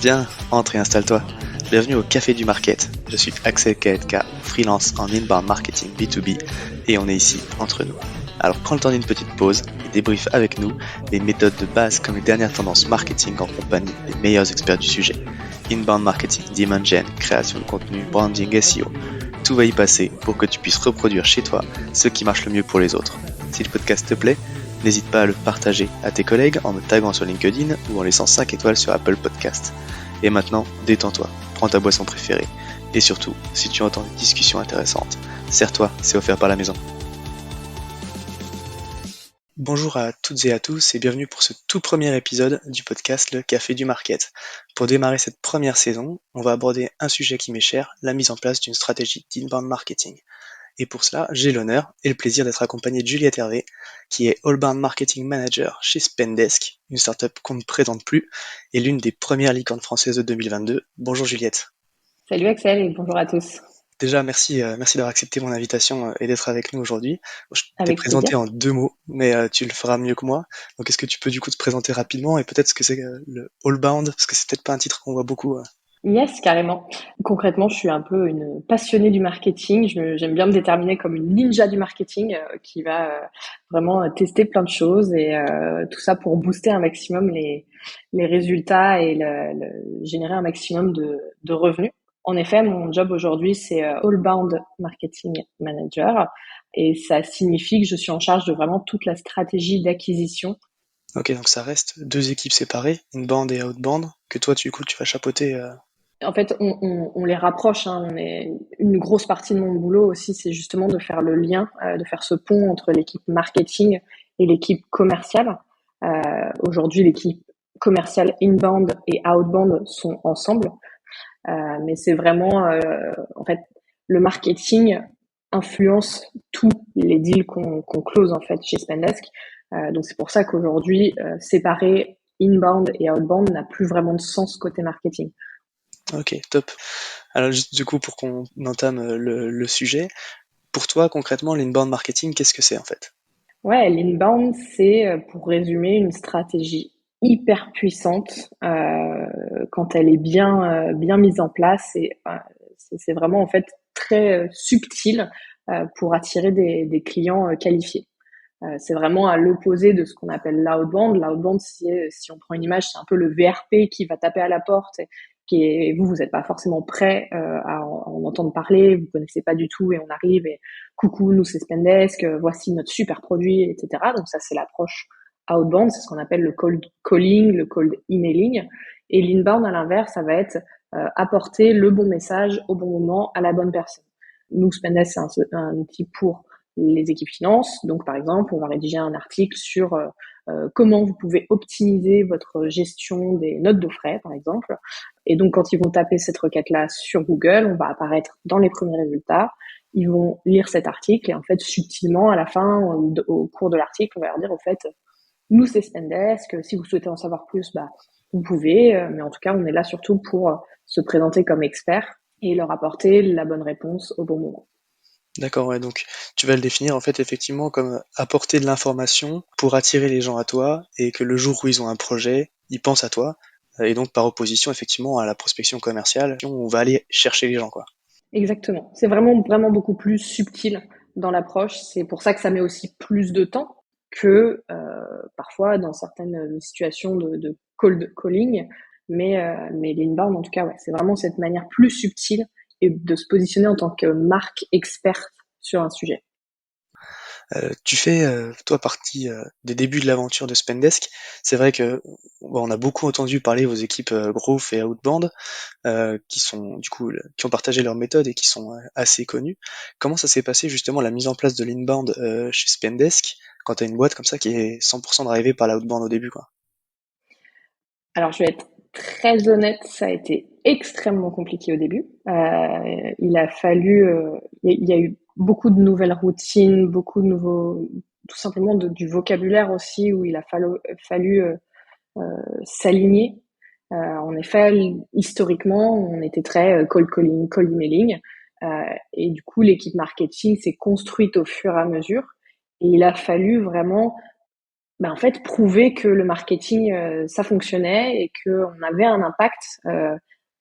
Viens, entre et installe-toi. Bienvenue au Café du Market. Je suis Axel Kaetka, freelance en inbound marketing B2B et on est ici entre nous. Alors prends le temps d'une petite pause et débriefe avec nous les méthodes de base comme les dernières tendances marketing en compagnie des meilleurs experts du sujet. Inbound marketing, demand gen, création de contenu, branding, SEO. Tout va y passer pour que tu puisses reproduire chez toi ce qui marche le mieux pour les autres. Si le podcast te plaît, n'hésite pas à le partager à tes collègues en me taguant sur LinkedIn ou en laissant 5 étoiles sur Apple Podcast. Et maintenant, détends-toi, prends ta boisson préférée. Et surtout, si tu entends une discussion intéressante, serre-toi, c'est offert par la maison. Bonjour à toutes et à tous et bienvenue pour ce tout premier épisode du podcast Le Café du Market. Pour démarrer cette première saison, on va aborder un sujet qui m'est cher, la mise en place d'une stratégie d'inbound marketing. Et pour cela, j'ai l'honneur et le plaisir d'être accompagné de Juliette Hervé, qui est All-Bound Marketing Manager chez Spendesk, une startup qu'on ne présente plus, et l'une des premières licornes françaises de 2022. Bonjour Juliette. Salut Axel et bonjour à tous. Déjà, merci d'avoir accepté mon invitation et d'être avec nous aujourd'hui. Je t'ai Avec plaisir. présenté en 2 mots, mais tu le feras mieux que moi. Donc, est-ce que tu peux du coup te présenter rapidement et peut-être ce que c'est le All-Bound, parce que c'est peut-être pas un titre qu'on voit beaucoup. Yes, carrément. Concrètement, je suis un peu une passionnée du marketing. J'aime bien me déterminer comme une ninja du marketing qui va vraiment tester plein de choses et tout ça pour booster un maximum les résultats et générer un maximum de revenus. En effet, mon job aujourd'hui, c'est All-Bound Marketing Manager et ça signifie que je suis en charge de vraiment toute la stratégie d'acquisition. Ok, donc ça reste 2 équipes séparées, inbound et outbound, que toi, du coup, tu vas chapeauter. En fait, on les rapproche. Hein. Une grosse partie de mon boulot aussi, c'est justement de faire le lien, de faire ce pont entre l'équipe marketing et l'équipe commerciale. Aujourd'hui, l'équipe commerciale inbound et outbound sont ensemble, mais c'est vraiment, en fait, le marketing influence tous les deals qu'on close en fait chez Spendesk. Donc c'est pour ça qu'aujourd'hui, séparer inbound et outbound n'a plus vraiment de sens côté marketing. Ok, top. Alors juste du coup, pour qu'on entame le sujet, pour toi, concrètement, l'inbound marketing, qu'est-ce que c'est en fait? Ouais, l'inbound, c'est, pour résumer, une stratégie hyper puissante quand elle est bien mise en place. Et c'est vraiment en fait très subtil pour attirer des clients qualifiés. C'est vraiment à l'opposé de ce qu'on appelle l'outbound. L'outbound, si on prend une image, c'est un peu le VRP qui va taper à la porte, vous n'êtes pas forcément prêt à en entendre parler, vous connaissez pas du tout et on arrive et coucou, nous c'est Spendesk, voici notre super produit, etc. Donc ça c'est l'approche outbound, c'est ce qu'on appelle le cold calling, le cold emailing. Et l'inbound à l'inverse, ça va être apporter le bon message au bon moment à la bonne personne. Nous Spendesk c'est un outil pour les équipes finances. Donc, par exemple, on va rédiger un article sur comment vous pouvez optimiser votre gestion des notes de frais, par exemple. Et donc, quand ils vont taper cette requête-là sur Google, on va apparaître dans les premiers résultats. Ils vont lire cet article et en fait, subtilement, à la fin, au cours de l'article, on va leur dire, au fait, nous, c'est Spendesk. Si vous souhaitez en savoir plus, bah, vous pouvez. Mais en tout cas, on est là surtout pour se présenter comme expert et leur apporter la bonne réponse au bon moment. D'accord, ouais, donc tu vas le définir en fait effectivement comme apporter de l'information pour attirer les gens à toi et que le jour où ils ont un projet, ils pensent à toi et donc par opposition effectivement à la prospection commerciale, on va aller chercher les gens quoi. Exactement. C'est vraiment beaucoup plus subtil dans l'approche. C'est pour ça que ça met aussi plus de temps que parfois dans certaines situations de cold calling. Mais l'inbound, en tout cas, ouais, c'est vraiment cette manière plus subtile et de se positionner en tant que marque experte sur un sujet. Tu fais toi partie des débuts de l'aventure de Spendesk. C'est vrai que bon, on a beaucoup entendu parler vos équipes Growth et Outbound qui sont du coup qui ont partagé leurs méthodes et qui sont assez connues. Comment ça s'est passé justement la mise en place de l'inbound chez Spendesk quand tu as une boîte comme ça qui est 100% drivée par l'outbound au début quoi. Alors, je vais être très honnête, ça a été extrêmement compliqué au début. Il a fallu, il y a eu beaucoup de nouvelles routines, beaucoup de nouveaux, tout simplement du vocabulaire aussi où il a fallu s'aligner. En effet, historiquement, on était très cold calling, cold emailing. Et du coup, l'équipe marketing s'est construite au fur et à mesure. Et il a fallu vraiment, en fait, prouver que le marketing, ça fonctionnait et qu'on avait un impact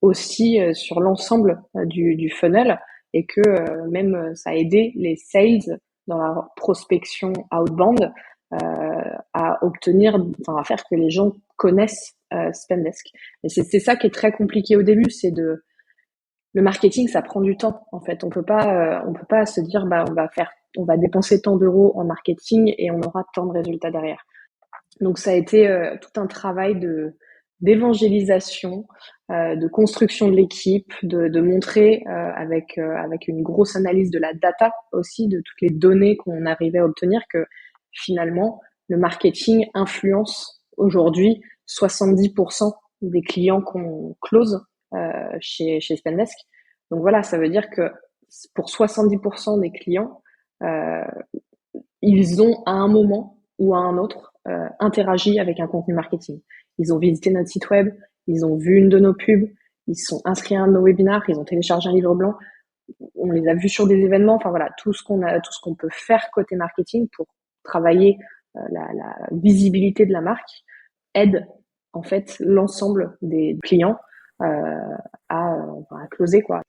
aussi sur l'ensemble du funnel et que même ça a aidé les sales dans la prospection outbound à obtenir, enfin à faire que les gens connaissent Spendesk. Et c'est ça qui est très compliqué au début, c'est de le marketing, ça prend du temps. En fait, on peut pas se dire, on va dépenser tant d'euros en marketing et on aura tant de résultats derrière. Donc, ça a été tout un travail d'évangélisation, de construction de l'équipe, de montrer avec une grosse analyse de la data aussi, de toutes les données qu'on arrivait à obtenir, que finalement, le marketing influence aujourd'hui 70% des clients qu'on close chez Spendesk. Donc voilà, ça veut dire que pour 70% des clients, euh, ils ont à un moment ou à un autre interagi avec un contenu marketing. Ils ont visité notre site web, ils ont vu une de nos pubs, ils sont inscrits à un de nos webinars, ils ont téléchargé un livre blanc, on les a vus sur des événements. Enfin voilà, tout ce qu'on peut faire côté marketing pour travailler la visibilité de la marque aide en fait l'ensemble des clients à closer quoi.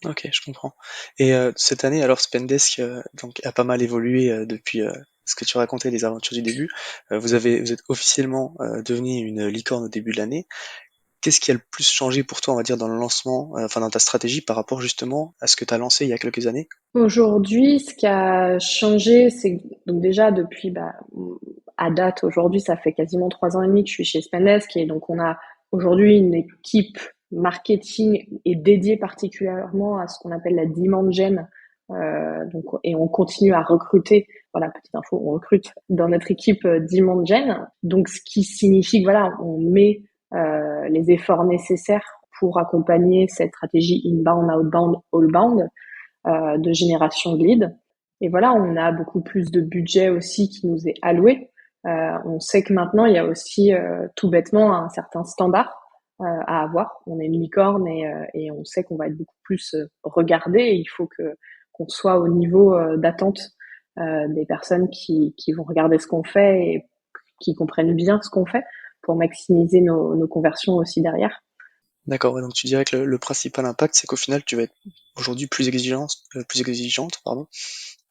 Ok, je comprends. Et cette année, alors Spendesk donc a pas mal évolué depuis ce que tu racontais, les aventures du début. Vous êtes officiellement devenu une licorne au début de l'année. Qu'est-ce qui a le plus changé pour toi, on va dire, dans le lancement, enfin dans ta stratégie par rapport justement à ce que tu as lancé il y a quelques années? Aujourd'hui, ce qui a changé, c'est donc déjà depuis à date aujourd'hui, ça fait quasiment 3 ans et demi que je suis chez Spendesk et donc on a aujourd'hui une équipe marketing est dédiée particulièrement à ce qu'on appelle la demand gen. Donc et on continue à recruter. Voilà, petite info, on recrute dans notre équipe demand gen. Donc ce qui signifie que voilà, on met les efforts nécessaires pour accompagner cette stratégie inbound, outbound, allbound de génération de leads. Et voilà, on a beaucoup plus de budget aussi qui nous est alloué. On sait que maintenant, il y a aussi tout bêtement un certain standard à avoir. On est une licorne et on sait qu'on va être beaucoup plus regardé. Et il faut qu'on soit au niveau d'attente des personnes qui vont regarder ce qu'on fait et qui comprennent bien ce qu'on fait pour maximiser nos conversions aussi derrière. D'accord, ouais, donc tu dirais que le principal impact, c'est qu'au final, tu vas être aujourd'hui plus exigeante, pardon,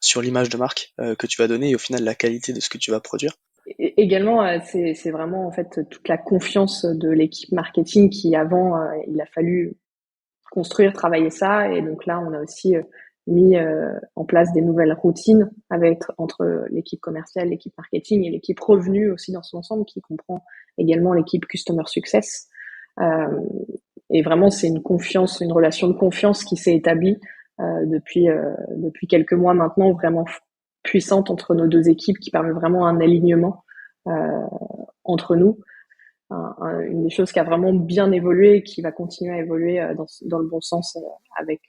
sur l'image de marque que tu vas donner et au final la qualité de ce que tu vas produire. Également, c'est vraiment en fait toute la confiance de l'équipe marketing qui avant, il a fallu construire, travailler ça, et donc là, on a aussi mis en place des nouvelles routines entre l'équipe commerciale, l'équipe marketing et l'équipe revenu aussi dans son ensemble, qui comprend également l'équipe customer success. Euh, et vraiment, c'est une relation de confiance qui s'est établie depuis quelques mois maintenant, vraiment puissante entre nos deux équipes, qui permet vraiment un alignement euh, entre nous. Une des choses qui a vraiment bien évolué et qui va continuer à évoluer dans le bon sens avec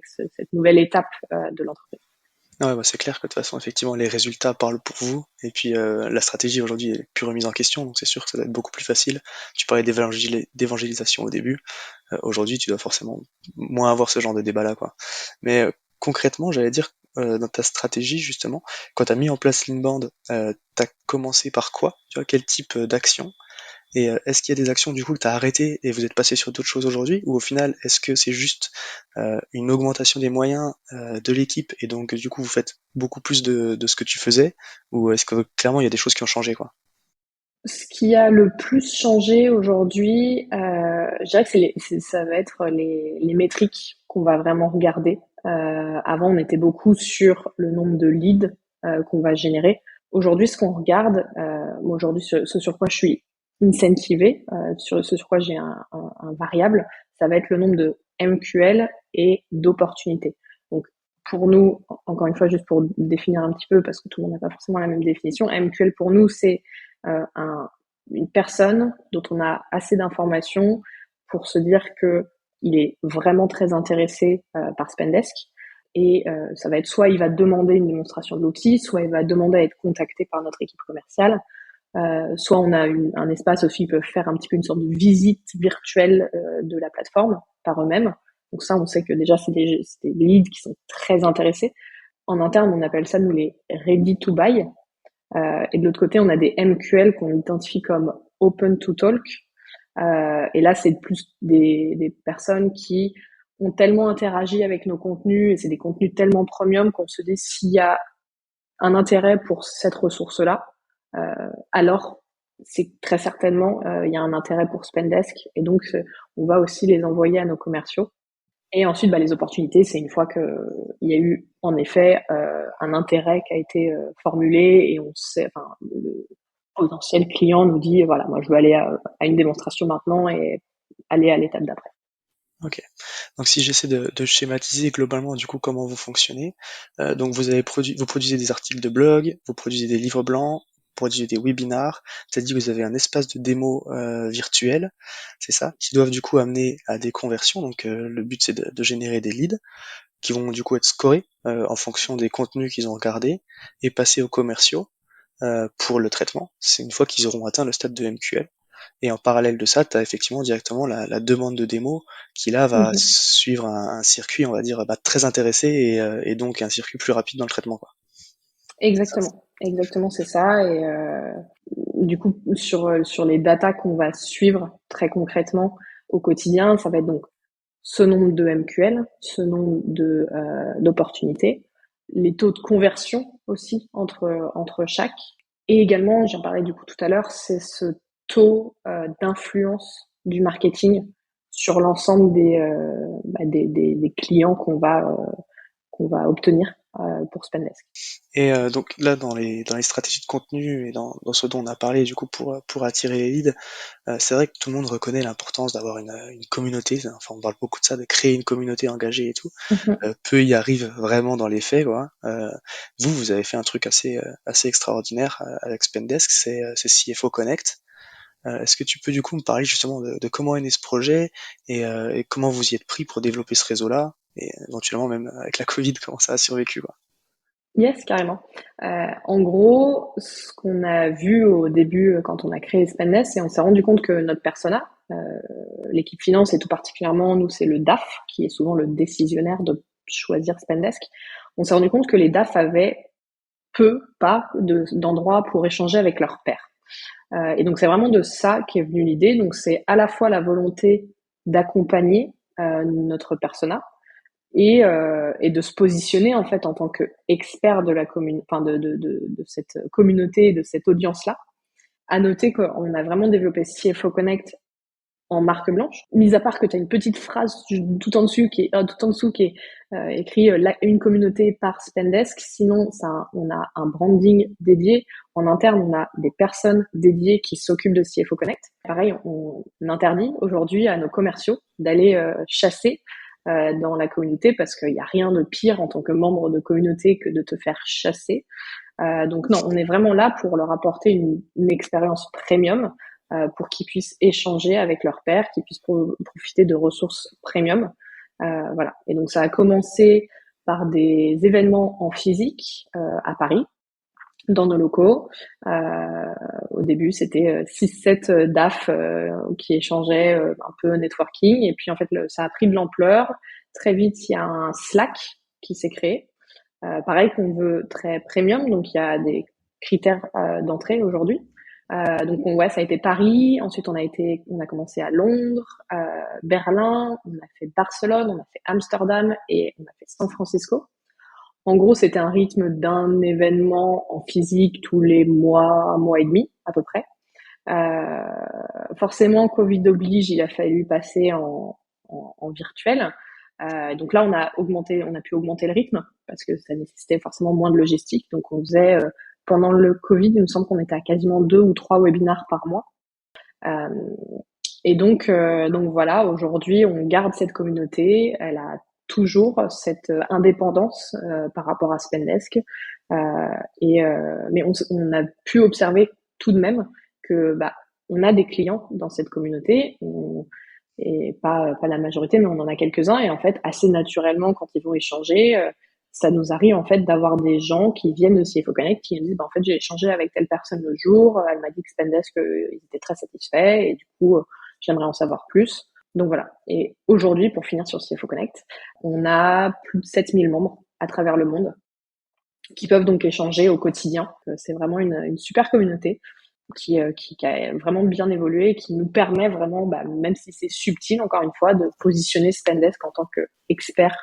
cette nouvelle étape de l'entreprise. Ah ouais, bah, c'est clair que de toute façon, effectivement, les résultats parlent pour vous. Et puis, la stratégie aujourd'hui est plus remise en question, donc c'est sûr que ça va être beaucoup plus facile. Tu parlais d'évangélisation au début. Aujourd'hui, tu dois forcément moins avoir ce genre de débat-là, quoi. Mais concrètement, j'allais dire, dans ta stratégie, justement, quand tu as mis en place l'inbound, tu as commencé par quoi? Tu vois, quel type d'action? Et est-ce qu'il y a des actions du coup que tu as arrêtées et vous êtes passé sur d'autres choses aujourd'hui? Ou au final, est-ce que c'est juste une augmentation des moyens de l'équipe et donc du coup vous faites beaucoup plus de ce que tu faisais? Ou est-ce que clairement il y a des choses qui ont changé quoi? Ce qui a le plus changé aujourd'hui, je dirais que ça va être les métriques qu'on va vraiment regarder. Avant, on était beaucoup sur le nombre de leads qu'on va générer. Aujourd'hui, ce qu'on regarde, moi aujourd'hui, ce sur quoi je suis incentivée, sur ce sur quoi j'ai un variable, ça va être le nombre de MQL et d'opportunités. Donc, pour nous, encore une fois, juste pour définir un petit peu, parce que tout le monde n'a pas forcément la même définition, MQL pour nous, c'est une personne dont on a assez d'informations pour se dire que il est vraiment très intéressé par Spendesk et ça va être soit il va demander une démonstration de l'outil, soit il va demander à être contacté par notre équipe commerciale, soit on a un espace aussi, ils peuvent faire un petit peu une sorte de visite virtuelle de la plateforme par eux-mêmes. Donc ça, on sait que déjà, c'est des leads qui sont très intéressés. En interne, on appelle ça, nous, les ready to buy. Et de l'autre côté, on a des MQL qu'on identifie comme open to talk. Et là, c'est plus des personnes qui ont tellement interagi avec nos contenus, et c'est des contenus tellement premium qu'on se dit s'il y a un intérêt pour cette ressource-là, alors c'est très certainement il y a un intérêt pour Spendesk, et donc on va aussi les envoyer à nos commerciaux. Et ensuite, les opportunités, c'est une fois que il y a eu en effet un intérêt qui a été formulé, et on sait, enfin, le potentiel client nous dit voilà, moi je veux aller à une démonstration maintenant et aller à l'étape d'après. Ok. Donc si j'essaie de schématiser globalement du coup comment vous fonctionnez, donc vous produisez des articles de blog, vous produisez des livres blancs, vous produisez des webinars, c'est-à-dire que vous avez un espace de démo virtuel, c'est ça, qui doivent du coup amener à des conversions. Donc le but c'est de générer des leads qui vont du coup être scorés en fonction des contenus qu'ils ont regardés et passer aux commerciaux pour le traitement. C'est une fois qu'ils auront atteint le stade de MQL. Et en parallèle de ça, tu as effectivement directement la demande de démo qui là va Mmh. suivre un circuit, on va dire, très intéressé et donc un circuit plus rapide dans le traitement, quoi. Ça, Exactement, c'est ça. Et du coup, sur les datas qu'on va suivre très concrètement au quotidien, ça va être donc ce nombre de MQL, ce nombre d'opportunités, les taux de conversion aussi entre chaque, et également, j'en parlais du coup tout à l'heure, c'est ce taux d'influence du marketing sur l'ensemble des clients qu'on va obtenir pour Spendesk. Et donc là, dans les stratégies de contenu et dans ce dont on a parlé, du coup, pour attirer les leads, c'est vrai que tout le monde reconnaît l'importance d'avoir une communauté. Enfin, on parle beaucoup de ça, de créer une communauté engagée et tout. Mhm. Peu y arrivent vraiment dans les faits, quoi. Vous avez fait un truc assez extraordinaire avec Spendesk, c'est CFO Connect. Est-ce que tu peux du coup me parler justement de comment est né ce projet et comment vous y êtes pris pour développer ce réseau-là et éventuellement même avec la Covid, comment ça a survécu, quoi. Yes, carrément. En gros, ce qu'on a vu au début quand on a créé Spendesk, c'est on s'est rendu compte que notre persona, l'équipe finance et tout particulièrement nous, c'est le DAF qui est souvent le décisionnaire de choisir Spendesk. On s'est rendu compte que les DAF avaient pas d'endroits pour échanger avec leurs pairs. Et donc c'est vraiment de ça qu'est venue l'idée. Donc c'est à la fois la volonté d'accompagner notre persona, et de se positionner en fait en tant qu'expert de la enfin de cette communauté, de cette audience-là. À noter qu'on a vraiment développé CFO Connect en marque blanche, mis à part que tu as une petite phrase tout en dessous qui est écrit une communauté par Spendesk. Sinon, on a un branding dédié. En interne, on a des personnes dédiées qui s'occupent de CFO Connect. Pareil, on interdit aujourd'hui à nos commerciaux d'aller chasser dans la communauté, parce qu'il n'y a rien de pire en tant que membre de communauté que de te faire chasser. Donc non, on est vraiment là pour leur apporter une expérience premium, pour qu'ils puissent échanger avec leur pairs, qu'ils puissent profiter de ressources premium. Voilà. Et donc ça a commencé par des événements en physique à Paris, dans nos locaux. Au début, c'était 6-7 DAF qui échangeaient un peu networking. Et puis en fait, ça a pris de l'ampleur. Très vite, il y a un Slack qui s'est créé. Pareil, qu'on veut très premium, donc il y a des critères d'entrée aujourd'hui. Donc ouais, ça a été Paris. Ensuite, on a commencé à Londres, Berlin, on a fait Barcelone, on a fait Amsterdam et on a fait San Francisco. En gros, c'était un rythme d'un événement en physique tous les mois et demi à peu près. Forcément, Covid oblige, il a fallu passer en virtuel. Donc là, on a pu augmenter le rythme parce que ça nécessitait forcément moins de logistique. Donc on faisait pendant le Covid, il me semble qu'on était à quasiment 2 ou 3 webinars par mois. Euh, et donc voilà, aujourd'hui, on garde cette communauté. Elle a toujours cette indépendance par rapport à Spendesk. Mais on a pu observer tout de même que on a des clients dans cette communauté. Et pas la majorité, mais on en a quelques-uns. Et en fait, assez naturellement, quand ils vont échanger, ça nous arrive en fait d'avoir des gens qui viennent de CFO Connect qui nous disent en fait j'ai échangé avec telle personne le jour, elle m'a dit que Spendesk ils étaient très satisfaits et du coup j'aimerais en savoir plus. Donc voilà. Et aujourd'hui, pour finir sur CFO Connect, on a plus de 7000 membres à travers le monde qui peuvent donc échanger au quotidien. C'est vraiment une super communauté qui a vraiment bien évolué et qui nous permet vraiment, même si c'est subtil, encore une fois, de positionner Spendesk en tant qu'expert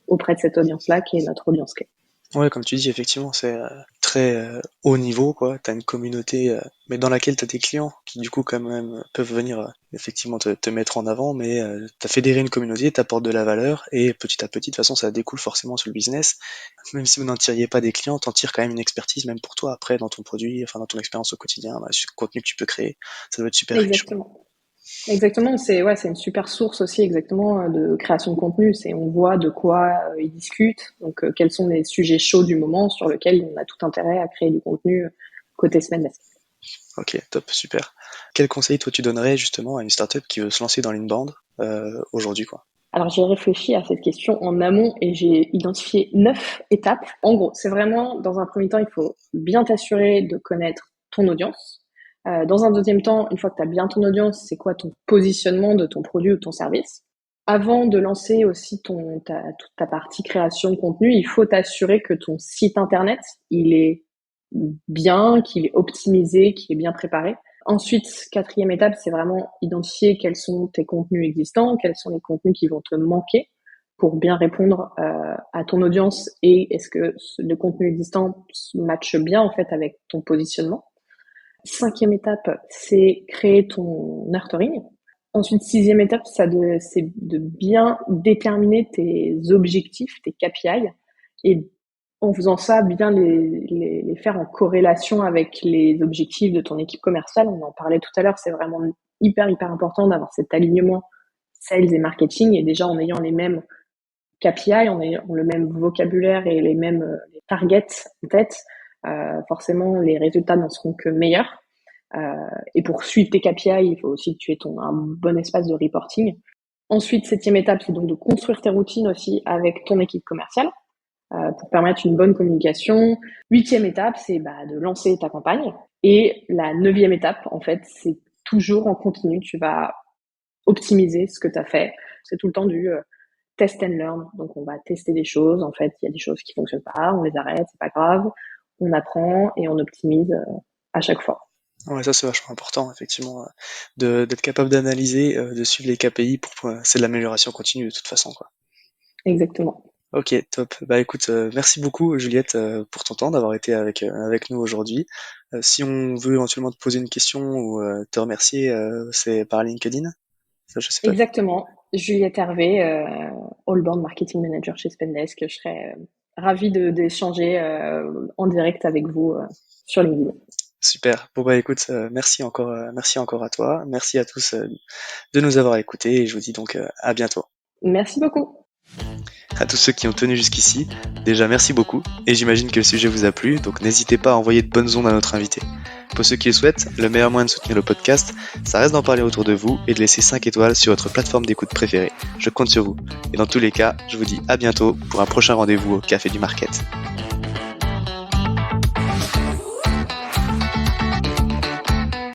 auprès de cette audience-là, qui est notre audience clé. Ouais, comme tu dis, effectivement, c'est très haut niveau, quoi. T'as une communauté, mais dans laquelle t'as des clients qui, du coup, quand même, peuvent venir effectivement te mettre en avant, mais t'as fédéré une communauté, t'apportes de la valeur, et petit à petit, de toute façon, ça découle forcément sur le business. Même si vous n'en tiriez pas des clients, t'en tires quand même une expertise, même pour toi, après, dans ton produit, enfin, dans ton expérience au quotidien, sur le contenu que tu peux créer. Ça doit être super riche, quoi. Exactement. Exactement, c'est une super source aussi exactement de création de contenu. On voit de quoi ils discutent, donc quels sont les sujets chauds du moment sur lesquels on a tout intérêt à créer du contenu côté Spendesk. Ok, top, super. Quel conseil, toi, tu donnerais justement à une startup qui veut se lancer dans l'inbound aujourd'hui, quoi? Alors j'ai réfléchi à cette question en amont et j'ai identifié 9 étapes. En gros, c'est vraiment, dans un premier temps, il faut bien t'assurer de connaître ton audience. Dans un deuxième temps, une fois que tu as bien ton audience, c'est quoi ton positionnement de ton produit ou ton service. Avant de lancer aussi toute ta partie création de contenu, il faut t'assurer que ton site internet, il est bien, qu'il est optimisé, qu'il est bien préparé. Ensuite, quatrième étape, c'est vraiment identifier quels sont tes contenus existants, quels sont les contenus qui vont te manquer pour bien répondre à ton audience et est-ce que le contenu existant matche bien en fait avec ton positionnement. Cinquième étape, c'est créer ton nurturing. Ensuite, sixième étape, c'est de bien déterminer tes objectifs, tes KPI, et en faisant ça, bien les faire en corrélation avec les objectifs de ton équipe commerciale. On en parlait tout à l'heure, c'est vraiment hyper important d'avoir cet alignement sales et marketing, et déjà en ayant les mêmes KPI, en ayant le même vocabulaire et les mêmes targets en tête, forcément les résultats n'en seront que meilleurs. Et pour suivre tes KPI, il faut aussi que tu aies un bon espace de reporting. Ensuite, septième étape, c'est donc de construire tes routines aussi avec ton équipe commerciale pour permettre une bonne communication. Huitième étape, c'est de lancer ta campagne. Et la neuvième étape, en fait, c'est toujours en continu. Tu vas optimiser ce que tu as fait. C'est tout le temps du test and learn. Donc, on va tester des choses. En fait, il y a des choses qui fonctionnent pas, on les arrête, c'est pas grave. On apprend et on optimise à chaque fois. Ouais, ça c'est vachement important, effectivement, d'être capable d'analyser, de suivre les KPI c'est de l'amélioration continue de toute façon, quoi. Exactement. Ok, top. Bah écoute, merci beaucoup Juliette pour ton temps d'avoir été avec nous aujourd'hui. Si on veut éventuellement te poser une question ou te remercier, c'est par LinkedIn? Ça, je sais pas. Exactement. Juliette Hervé, All-Bound Marketing Manager chez Spendesk. Je serais ravie d'échanger en direct avec vous sur LinkedIn. Super. Bon bah écoute, merci encore à toi. Merci à tous de nous avoir écoutés et je vous dis donc à bientôt. Merci beaucoup. À tous ceux qui ont tenu jusqu'ici, déjà merci beaucoup, et j'imagine que le sujet vous a plu, donc n'hésitez pas à envoyer de bonnes ondes à notre invité. Pour ceux qui le souhaitent, le meilleur moyen de soutenir le podcast, ça reste d'en parler autour de vous et de laisser 5 étoiles sur votre plateforme d'écoute préférée. Je compte sur vous. Et dans tous les cas, je vous dis à bientôt pour un prochain rendez-vous au Café du Market.